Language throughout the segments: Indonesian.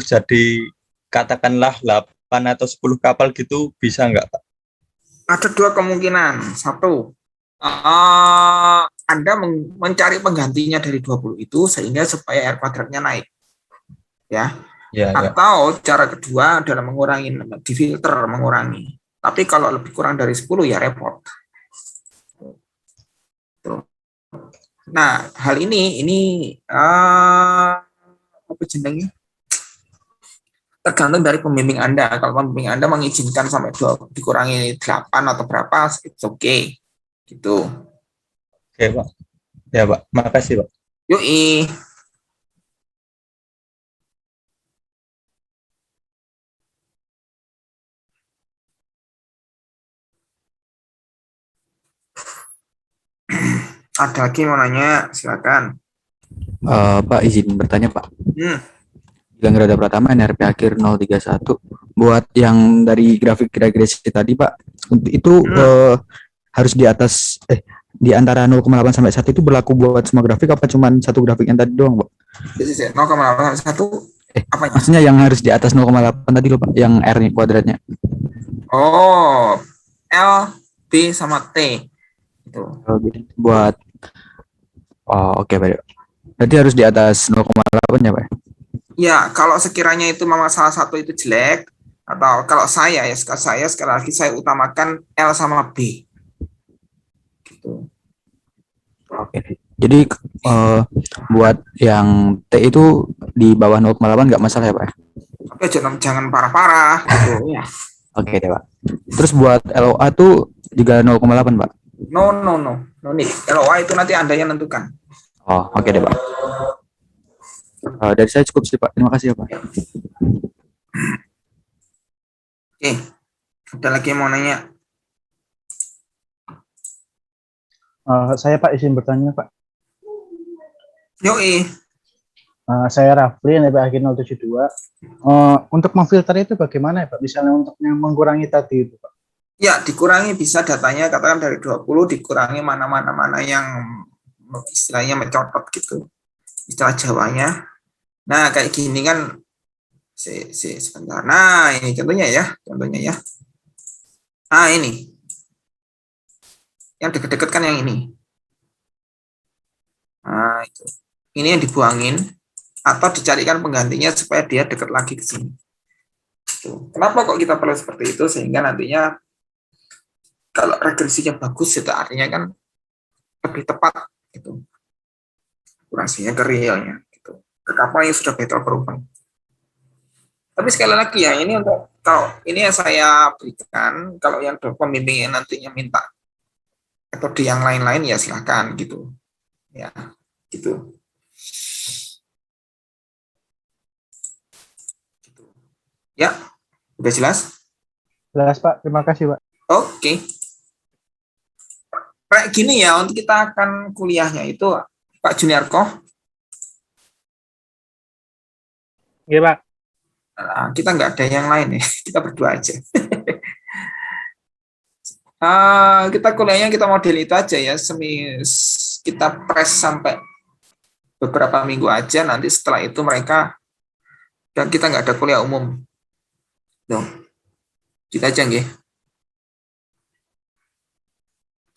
jadi katakanlah 8 atau 10 kapal gitu bisa nggak, Pak? Ada dua kemungkinan. Satu, Anda mencari penggantinya dari 20 itu sehingga supaya air quadratnya naik. Ya. Ya, ya. Atau cara kedua adalah mengurangi, difilter, mengurangi. Tapi kalau lebih kurang dari 10 ya repot. Nah, hal ini apa jenengnya? Tergantung dari pembimbing Anda. Kalau pembimbing Anda mengizinkan sampai dikurangi 8 atau berapa, it's okay. Gitu. Oke, Pak. Ya, Pak. Makasih, Pak. Yoi. Ada lagi mau nanya, silakan. Pak izin bertanya Pak. Hmm. Bilang Grada Pratama NRP akhir 031 buat yang dari grafik regresi tadi Pak, itu harus di atas di antara 0,8 sampai 1 itu berlaku buat semua grafik apa cuma satu grafik yang tadi doang Pak? 0,8 sampai 1 apa ya? Maksudnya yang harus di atas 0,8 tadi loh Pak, yang R nya kuadratnya. Oh, L, B sama T. Itu. Buat oke Pak. Berarti harus di atas 0,8 ya Pak? Ya, kalau sekiranya itu memang salah satu itu jelek, atau kalau saya sekali lagi saya utamakan L sama B. Gitu. Oke. Jadi buat yang T itu di bawah 0,8 nggak masalah ya Pak? Oke, jangan parah-parah. Gitu, ya. Oke deh Pak. Terus buat LOA tuh juga 0,8 Pak? No nih. LOA itu nanti Anda yang nentukan. Oh, oke deh Pak. Dari saya cukup sih Pak. Terima kasih ya Pak. Oke, ada lagi yang mau nanya? Saya Pak izin bertanya Pak. Yoi. Saya Rafli NP akhir 072. Untuk memfilter itu bagaimana ya Pak? Misalnya untuk yang mengurangi tadi itu Pak. Ya, dikurangi bisa datanya katakan dari 20 dikurangi mana yang istilahnya mencotot gitu. Istilah Jawanya. Nah, kayak gini kan sebentar. Nah, ini contohnya ya. Nah, ini. Yang deket-deket kan yang ini. Nah, itu. Ini yang dibuangin atau dicarikan penggantinya supaya dia dekat lagi ke sini. Kenapa kok kita perlu seperti itu? Sehingga nantinya kalau regresinya bagus itu artinya kan lebih tepat gitu. Akurasinya ke realnya gitu. Ke kapal yang sudah better proven. Tapi sekali lagi ya, ini untuk kalau ini yang saya berikan, kalau yang pembimbing yang nantinya minta metode yang lain-lain ya silakan gitu. Ya, gitu. Ya, udah jelas? Jelas Pak, terima kasih Pak. Oke. Kayak gini ya, untuk kita akan kuliahnya itu Pak Juniarko. Iya Pak. Nah, kita nggak ada yang lain ya, kita berdua aja. Kita kuliahnya kita model itu aja ya, kita press sampai beberapa minggu aja, nanti setelah itu mereka, dan kita nggak ada kuliah umum. Tuh, kita aja nggih.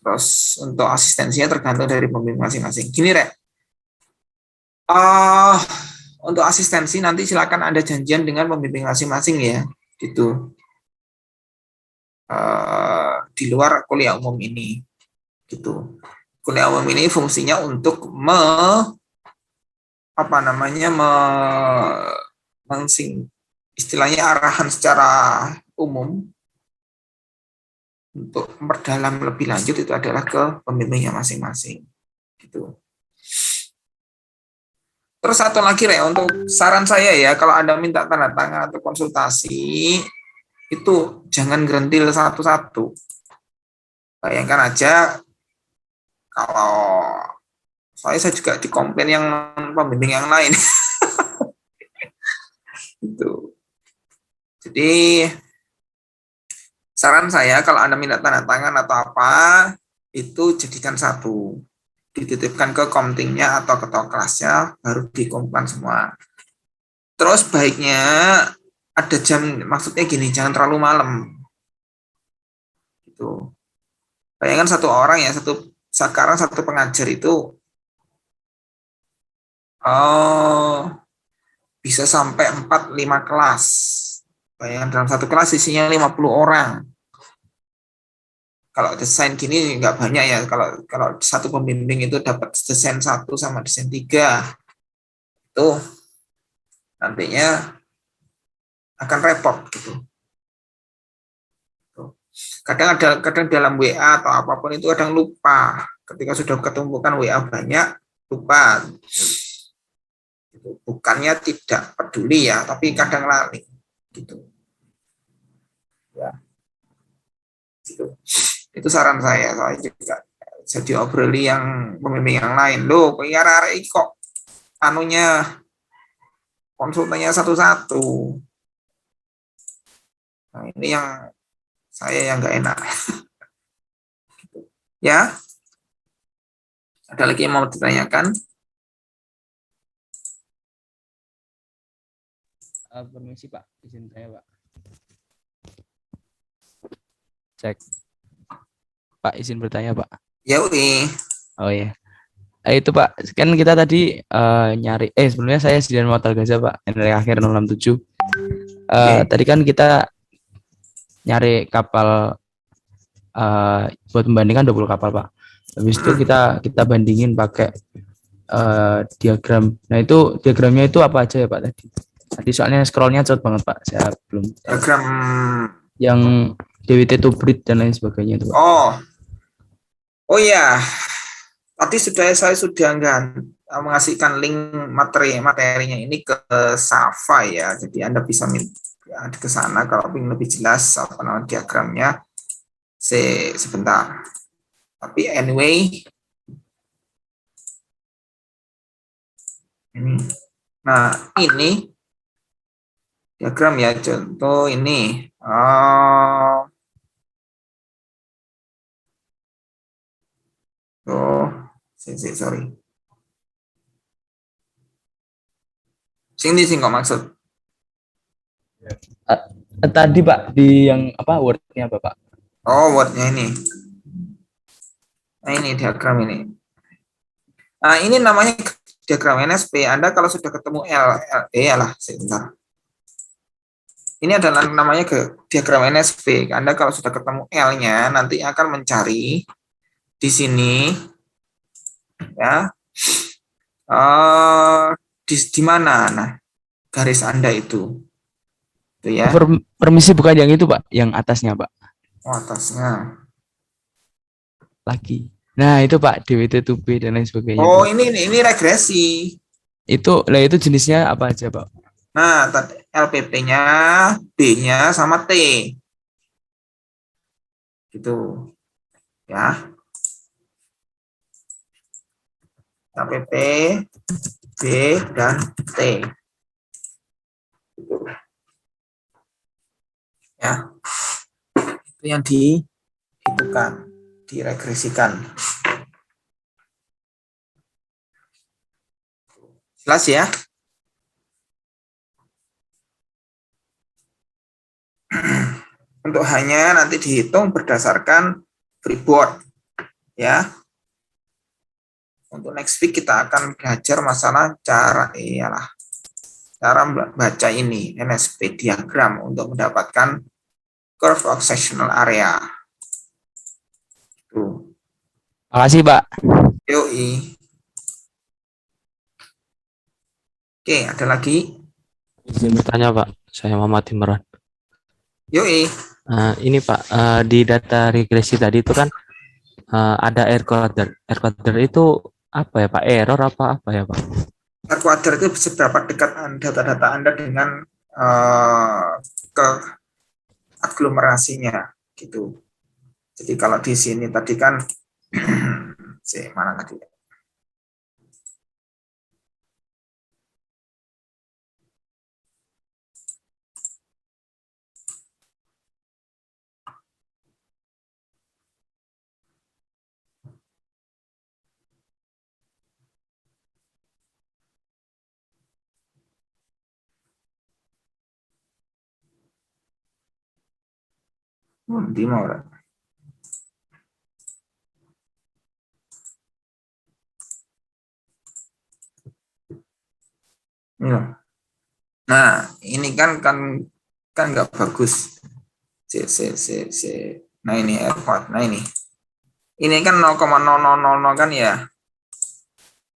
Terus untuk asistensinya tergantung dari pembimbing masing-masing. Gini Rek, untuk asistensi nanti silakan Anda janjian dengan pembimbing masing-masing ya, gitu. Di luar kuliah umum ini, gitu. Kuliah umum ini fungsinya untuk istilahnya arahan secara umum untuk memperdalam lebih lanjut itu adalah ke pembimbingnya masing-masing, gitu. Terus satu lagi Rek, untuk saran saya ya, kalau Anda minta tanda tangan atau konsultasi itu jangan gerentil satu-satu. Bayangkan aja kalau saya juga dikomplain yang pembimbing yang lain. Itu. Jadi saran saya kalau Anda minta tanda tangan atau apa, itu jadikan satu. Dititipkan ke komtingnya atau ketua kelasnya, baru dikumpulkan semua. Terus baiknya ada jam, maksudnya gini, jangan terlalu malam gitu. Bayangkan satu orang ya, sekarang satu pengajar itu bisa sampai 4-5 kelas. Bayangkan dalam satu kelas isinya 50 orang. Kalau desain gini nggak banyak ya. Kalau satu pembimbing itu dapat desain 1 sama desain 3, itu nantinya akan repot gitu. Kadang dalam WA atau apapun itu kadang lupa. Ketika sudah ketumpukan WA banyak, lupa. Bukannya tidak peduli ya, tapi kadang lali gitu. Ya, gitu. Itu saran saya juga jadi obroli yang pembimbing yang lain. Loh, arek kok anunya konsultannya satu-satu. Nah, ini yang saya yang nggak enak. Ya, ada lagi yang mau ditanyakan? Permisi Pak, izin saya Pak. Cek. Pak, izin bertanya Pak. Ya, wih. Oh iya. Itu Pak, kan kita tadi nyari, sebenarnya saya Sedian Motor Gaza Pak, NRI akhir 067. Tadi kan kita nyari kapal buat membandingkan 20 kapal Pak. Habis itu kita bandingin pakai diagram. Nah itu diagramnya itu apa aja ya Pak tadi? Tadi soalnya scrollnya cepet banget Pak, saya belum tahu. Diagram Yang DWT to breed dan lain sebagainya itu Pak. Oh ya, tadi saya sudah mengasihkan link materinya ini ke Safa ya. Jadi Anda bisa ke sana kalau ingin lebih jelas apa nama diagramnya. Sebentar. Tapi anyway, ini. Nah, ini diagram ya, contoh ini. Sorry. Sini kok maksud. Tadi Pak di yang apa wordnya apa Pak? Oh, wordnya ini. Nah, ini diagram ini. Nah, ini namanya diagram NSP. Anda kalau sudah ketemu sebentar. Ini adalah namanya diagram NSP. Anda kalau sudah ketemu L-nya, nanti akan mencari di sini, ya, di mana, nah, garis Anda itu ya. Permisi bukan yang itu Pak, yang atasnya Pak. Oh, atasnya. Lagi. Nah itu Pak, DWT to B dan lain sebagainya. Oh, ini regresi. Itu jenisnya apa aja Pak? Nah, LPP-nya, B-nya sama T. Gitu. Ya. LPP, B, dan T. Gitu. Ya. Itu yang dihitungkan, diregresikan. Jelas ya? Untuk hanya nanti dihitung berdasarkan freeboard ya. Untuk next week kita akan belajar masalah cara baca ini NSP diagram untuk mendapatkan curve of sectional area. Tuh. Makasih Pak. Yoi. Oke, ada lagi? Izin bertanya Pak, saya Muhammad Imran. Yoi. Ini Pak, di data regresi tadi itu kan ada air quarter. Air quarter itu apa ya Pak? Error apa ya Pak? Air quarter itu seberapa dekat data-data Anda dengan ke aglomerasinya gitu. Jadi kalau di sini tadi kan mana tadi? Di mau ora? Iya. Nah, ini kan nggak bagus. C. Nah ini airport. Nah ini kan 0,0000 kan ya.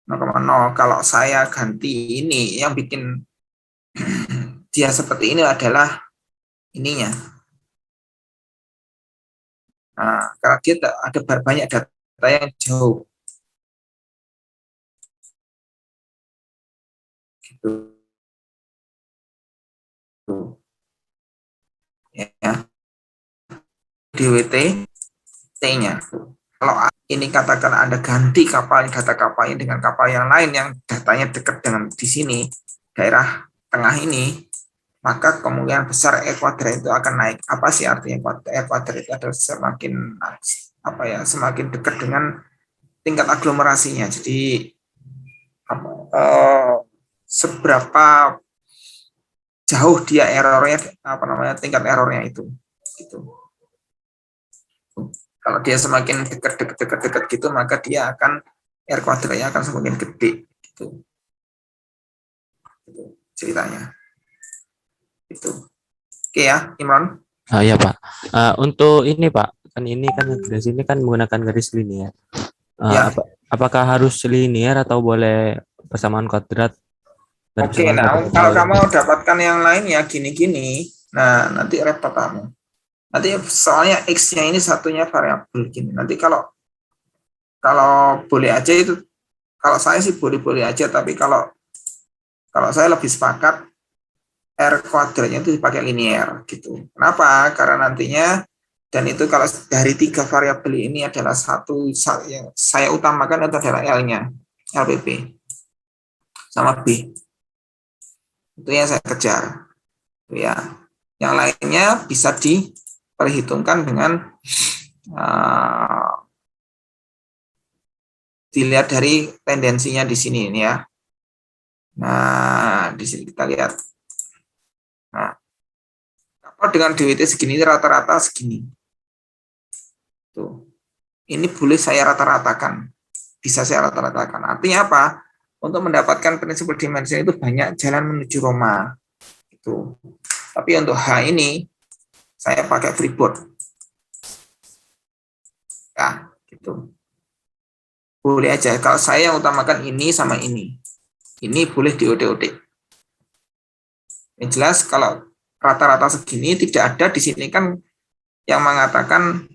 0,0. Kalau saya ganti ini yang bikin dia seperti ini adalah ininya. Nah, karena dia ada banyak data yang jauh. Gitu. Ya. DWT T-nya. Kalau ini katakan Anda ganti data kapalnya dengan kapal yang lain yang datanya dekat dengan di sini, daerah tengah ini, maka kemungkinan besar E kuadrat itu akan naik. Apa sih artinya E kuadrat itu adalah semakin dekat dengan tingkat aglomerasinya. Jadi seberapa jauh dia errornya, tingkat errornya itu. Gitu. Kalau dia semakin dekat gitu, maka dia akan R kuadratnya akan semakin gede. Gitu. Itu ceritanya. Itu. Oke ya, Imran. Ya Pak. Untuk ini Pak, kan ini kan garis ini kan menggunakan garis linier. Ya. Apakah harus linier atau boleh persamaan kuadrat? Oke, nah kalau kamu dapatkan yang lain ya gini-gini, nah nanti repot kamu. Nanti soalnya X-nya ini satunya variabel gini. Nanti kalau boleh aja itu, kalau saya sih boleh-boleh aja, tapi kalau saya lebih sepakat R kuadratnya itu dipakai linier gitu. Kenapa? Karena nantinya, dan itu kalau dari 3 variabel ini adalah satu yang saya utamakan itu adalah L-nya, LPP sama B. Itu yang saya kejar. Ya. Yang lainnya bisa diperhitungkan dengan dilihat dari tendensinya di sini ini ya. Nah, di sini kita lihat. Nah, kapal dengan DWT segini rata-rata segini. Tuh. Ini boleh saya rata-ratakan. Bisa saya rata-ratakan. Artinya apa? Untuk mendapatkan prinsip dimensi itu banyak jalan menuju Roma. Itu. Tapi untuk H ini saya pakai freeboard. Ya, gitu. Boleh aja. Kalau saya yang utamakan ini sama ini. Ini boleh di OD-OD. Yang jelas kalau rata-rata segini tidak ada di sini kan yang mengatakan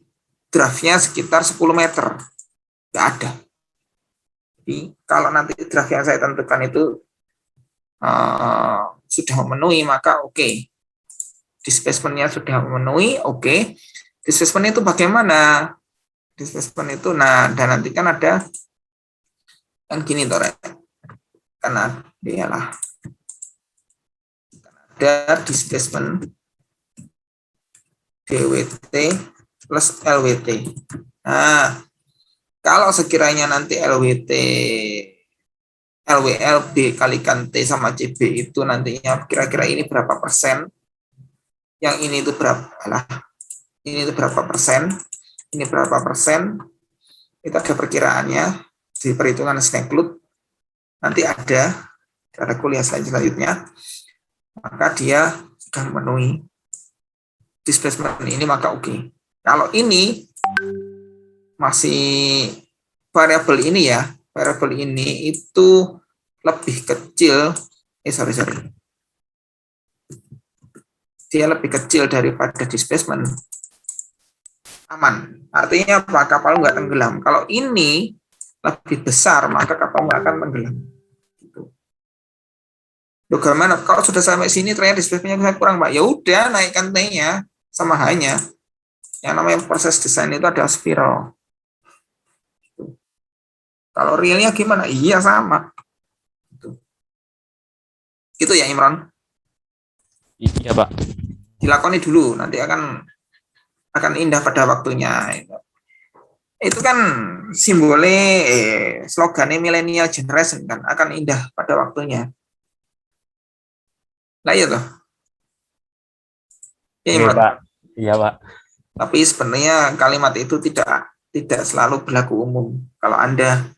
draftnya sekitar 10 meter. Tidak ada. Jadi kalau nanti draft yang saya tentukan itu sudah memenuhi, maka oke. Displacement-nya sudah memenuhi, oke. Displacement itu bagaimana? Displacement itu, nah, dan nanti kan ada kan gini toh, karena dialah ada displacement DWT plus LWT. Nah, kalau sekiranya nanti LWLB kalikan T sama CB itu nantinya kira-kira ini berapa persen, yang ini itu berapa lah, ini itu berapa persen, ini berapa persen, itu ada perkiraannya di perhitungan Snelling. Nanti ada kuliah selanjutnya, maka dia sudah memenuhi displacement ini, maka oke. Kalau ini masih variabel ini ya, variabel ini itu lebih kecil, dia lebih kecil daripada displacement, aman. Artinya apa? Kapal nggak tenggelam. Kalau ini lebih besar, maka kapal nggak akan tenggelam. Gitu. Loh, gimana? Kalau sudah sampai sini ternyata displacementnya kurang, Pak. Ya udah, naikkan T-nya sama H-nya. Yang namanya proses desain itu ada spiral. Gitu. Kalau realnya gimana? Iya sama. Gitu ya Imran. Iya Pak. Dilakoni dulu, nanti akan indah pada waktunya. Itu kan simbolnya slogannya millennial generation kan, akan indah pada waktunya. Lah iya toh. Iya Pak. Iya Pak. Tapi sebenarnya kalimat itu tidak selalu berlaku umum. Kalau Anda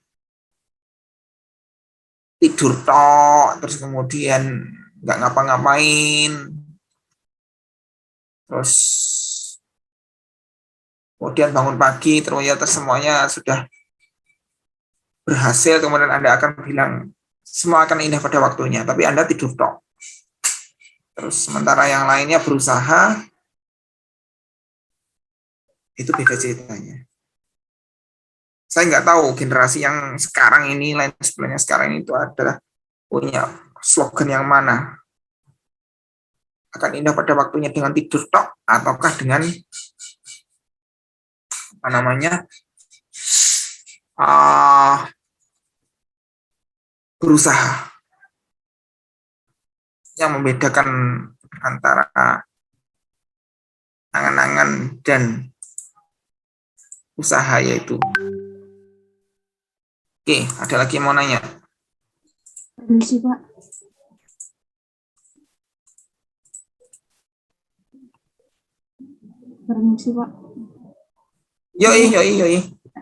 tidur tok, terus kemudian nggak ngapa-ngapain, terus kemudian bangun pagi, ternyata semuanya sudah berhasil, kemudian Anda akan bilang semua akan indah pada waktunya, tapi Anda tidur tok. Terus sementara yang lainnya berusaha, itu beda ceritanya. Saya nggak tahu generasi yang sekarang ini, lain sebelumnya sekarang itu adalah punya slogan yang mana. Akan indah pada waktunya dengan tidur tok, ataukah dengan apa namanya berusaha. Yang membedakan antara angan-angan dan usaha yaitu. Oke, ada lagi yang mau nanya? Permisi, Pak. Permisi, Pak. Yoi.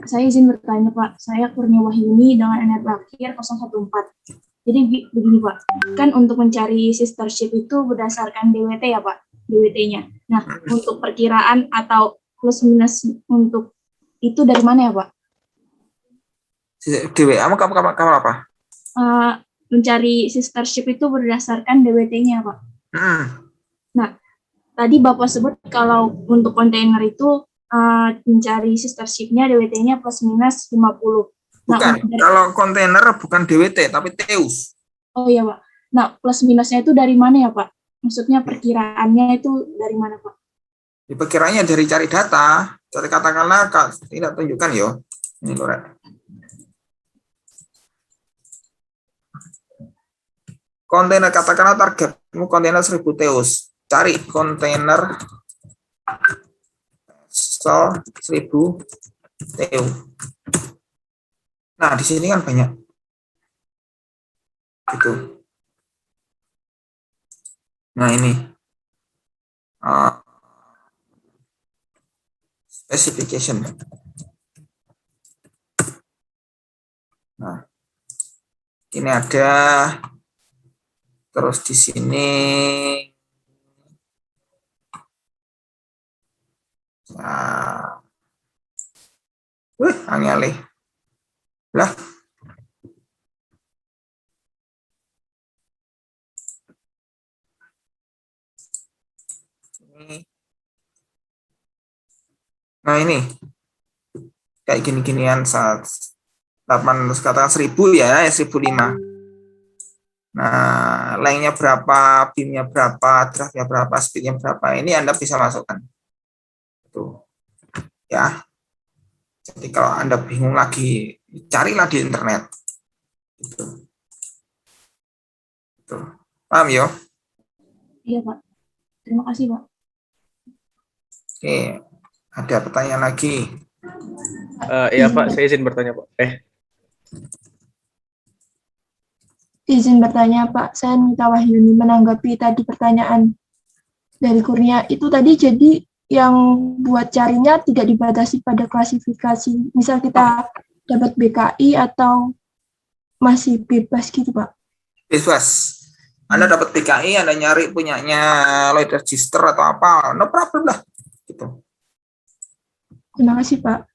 Saya izin bertanya, Pak. Saya Kurnia Wahyuni dengan NRP akhir 014. Jadi begini, Pak. Kan untuk mencari sistership itu berdasarkan DWT ya, Pak? DWT-nya. Nah, untuk perkiraan atau plus minus untuk itu dari mana ya, Pak? DWA kamu apa? Mencari sistership itu berdasarkan DWT-nya, Pak. Nah, tadi Bapak sebut kalau untuk kontainer itu mencari sistership-nya DWT-nya plus minus 50. Bukan, kalau kontainer bukan DWT, tapi TEUS. Oh iya, Pak. Nah, plus minusnya itu dari mana ya, Pak? Maksudnya perkiraannya itu dari mana, Pak? Perkiraannya dari cari data. Jadi katakanlah, tidak tunjukkan ya. Ini loh, kontainer, katakanlah targetmu kontainer 1000 TEUS. Cari kontainer 1000 TEU. Nah, di sini kan banyak. Gitu. Nah, ini. Specification. Nah, ini ada. Terus di sini. Nah. Angel. Lah. Nah, ini. Kayak gini-ginian saat 8 katakan 1000 ya, 1005. Nah, lengthnya berapa, beamnya berapa, draftnya berapa, speednya berapa, ini Anda bisa masukkan. Tuh. Ya. Jadi kalau Anda bingung lagi, carilah di internet. Gitu. Paham ya? Iya, Pak. Terima kasih, Pak. Oke, ada pertanyaan lagi. Iya Pak, saya izin bertanya Pak. Izin bertanya, Pak. Saya Nita Wahyuni menanggapi tadi pertanyaan dari Kurnia. Itu tadi jadi yang buat carinya tidak dibatasi pada klasifikasi. Misal kita dapat BKI atau masih bebas gitu, Pak? Bebas. Anda dapat BKI, Anda nyari punyanya Lloyd Register atau apa, no problem lah. Gitu. Terima kasih, Pak.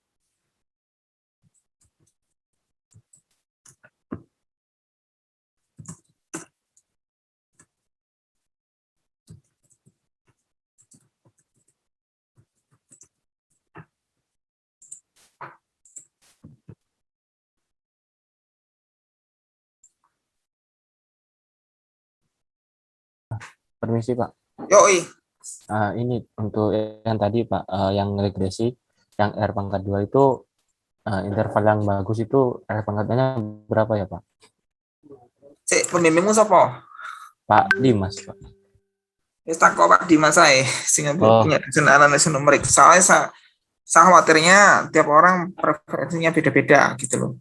Permisi Pak. Yoi. Ini untuk yang tadi Pak, yang regresi, yang R pangkat 2 itu interval yang bagus itu R pangkatnya berapa ya Pak? Pembimbingmu siapa? Pak Dimas Pak. Wis tak kok Pak Dimas saya, sehingga punya desain analisis numerik. Soalnya saya khawatirnya tiap orang preferensinya beda-beda gitu loh.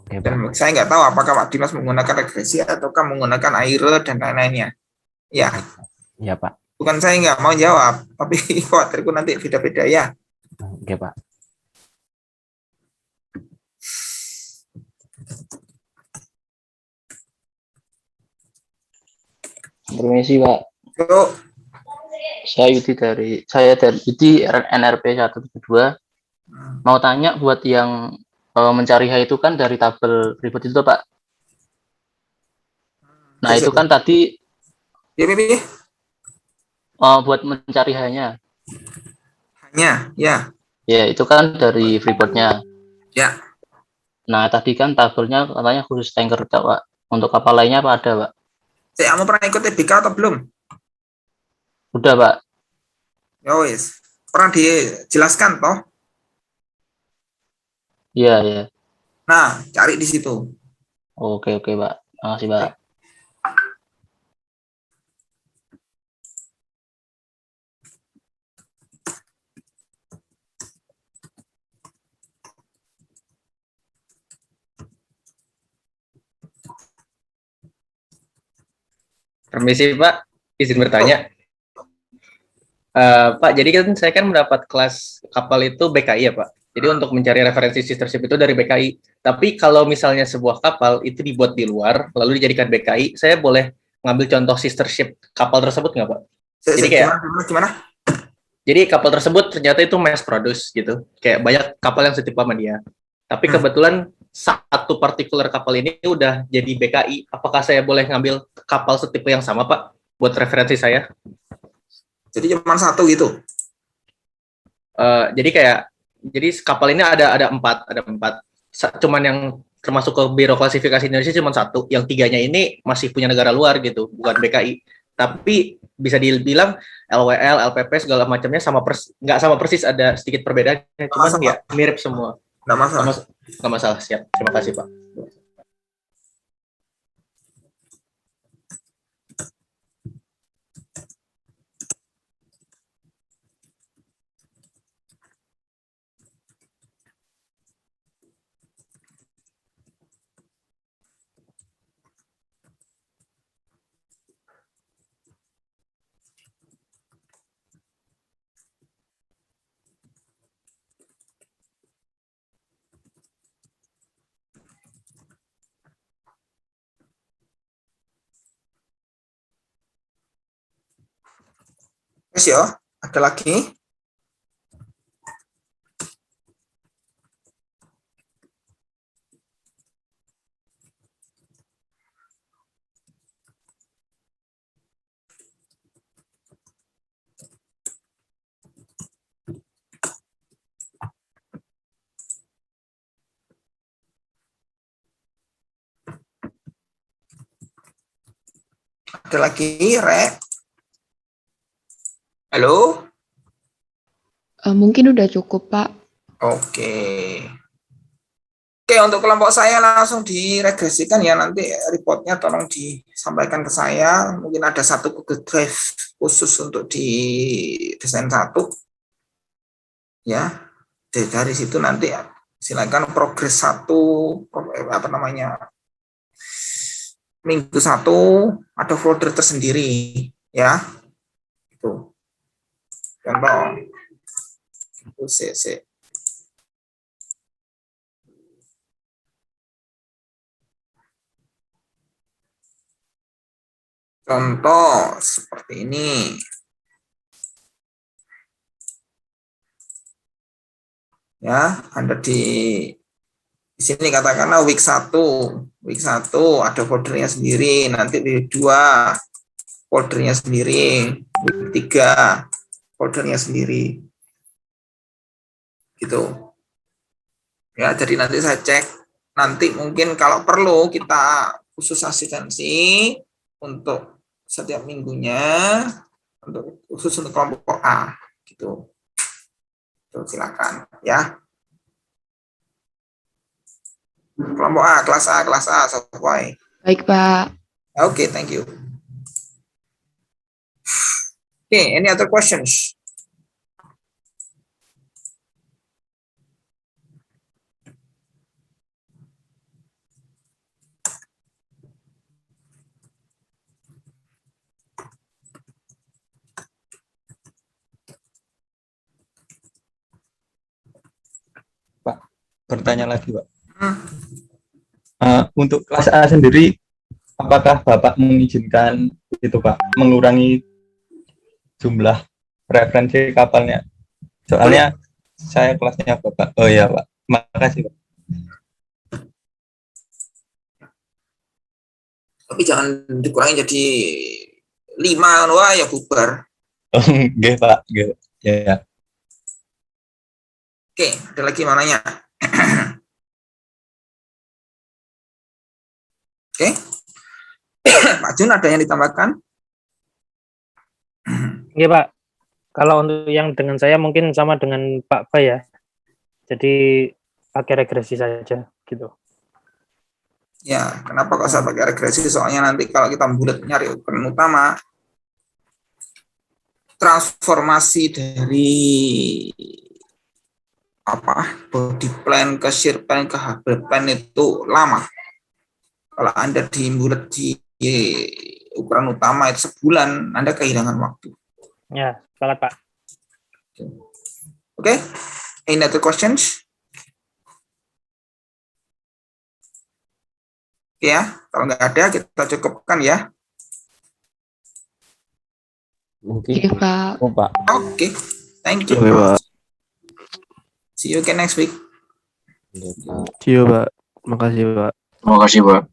Oke, dan saya nggak tahu apakah Pak Dimas menggunakan regresi ataukah menggunakan AIRE dan lain-lainnya. Ya. Iya Pak. Bukan saya nggak mau jawab, tapi khawatirku nanti beda-beda ya. Oke, Pak. Permisi Pak, Yuk, saya dari Yudi NRP 172. Mau tanya buat yang mencari H itu kan dari tabel berikut itu Pak. Nah itu kan tadi ya, Bibi. buat mencari H-nya. Hanya, ya, Ya itu kan dari freeboardnya. ya. Nah tadi kan tabelnya katanya khusus tanker Pak. Untuk kapal lainnya apa ada Pak? Kamu pernah ikut TBK atau belum? Udah Pak. Ya wis. Pernah dijelaskan toh? Iya ya. Nah, cari di situ. Oke Pak. Makasih Pak. Permisi Pak, izin bertanya. Pak, jadi kan saya kan mendapat kelas kapal itu BKI ya Pak. Jadi untuk mencari referensi sistership itu dari BKI. Tapi kalau misalnya sebuah kapal itu dibuat di luar, lalu dijadikan BKI, saya boleh ngambil contoh sistership kapal tersebut nggak Pak? Jadi kayak Gimana? Jadi kapal tersebut ternyata itu mass produce gitu. Kayak banyak kapal yang setipe sama dia. Tapi kebetulan satu partikular kapal ini udah jadi BKI. Apakah saya boleh ngambil kapal setipe yang sama Pak? Buat referensi saya. Jadi cuma satu gitu. Jadi kapal ini ada empat. Cuman yang termasuk ke biro klasifikasi Indonesia cuma satu. Yang tiganya ini masih punya negara luar gitu, bukan BKI. Tapi bisa dibilang LWL, LPP segala macamnya nggak sama persis, ada sedikit perbedaan, cuman ya mirip semua. Nggak masalah. Nggak masalah, siap. Terima kasih Pak. Terus ya, ada lagi. Ada lagi, Rek? Halo? Mungkin udah cukup, Pak. Oke. Oke, untuk kelompok saya langsung diregresikan ya, nanti reportnya tolong disampaikan ke saya. Mungkin ada satu Google Drive khusus untuk di desain satu. Ya, dari situ nanti silakan progres minggu satu ada folder tersendiri ya. Itu. Contoh. Itu CC. Contoh seperti ini. Ya, Anda di sini katakanlah week 1 ada foldernya sendiri, nanti week 2 foldernya sendiri, week 3 foldernya sendiri. Gitu. Ya, jadi nanti saya cek, nanti mungkin kalau perlu kita khusus asistensi untuk setiap minggunya, khusus untuk kelompok A gitu. Silakan ya. Kelompok A, kelas A sesuai. Baik, Pak. Okay, thank you. Okay, any other questions? bertanya lagi, Pak. Hmm. Untuk kelas A sendiri, apakah Bapak mengizinkan itu, Pak, mengurangi jumlah referensi kapalnya? Soalnya saya kelasnya Bapak. Oh ya, Pak. Makasih, Pak. Tapi jangan dikurangi jadi 5 wah ya bubar. Nggih, Pak. Nggih. Ya. Oke, ada lagi mananya? Oke. Pak Jun ada yang ditambahkan? Iya Pak, kalau untuk yang dengan saya mungkin sama dengan Pak Bay ya. Jadi pakai regresi saja gitu. Ya, kenapa kok saya pakai regresi? Soalnya nanti kalau kita bulat nyari ukuran utama, transformasi dari body plan ke shear plan ke hubble plan itu lama. Kalau Anda dibulat di ukuran utama itu sebulan, Anda kehilangan waktu. Ya, sepakat Pak. Oke, any other questions? Oke ya, kalau nggak ada kita cukupkan ya. Mungkin. Iya, Pak. Oh, Pak. Oke, thank you. Oke, Pak. See you again next week. Iya, Pak. See you, Pak. Makasih, Pak. Makasih, Pak.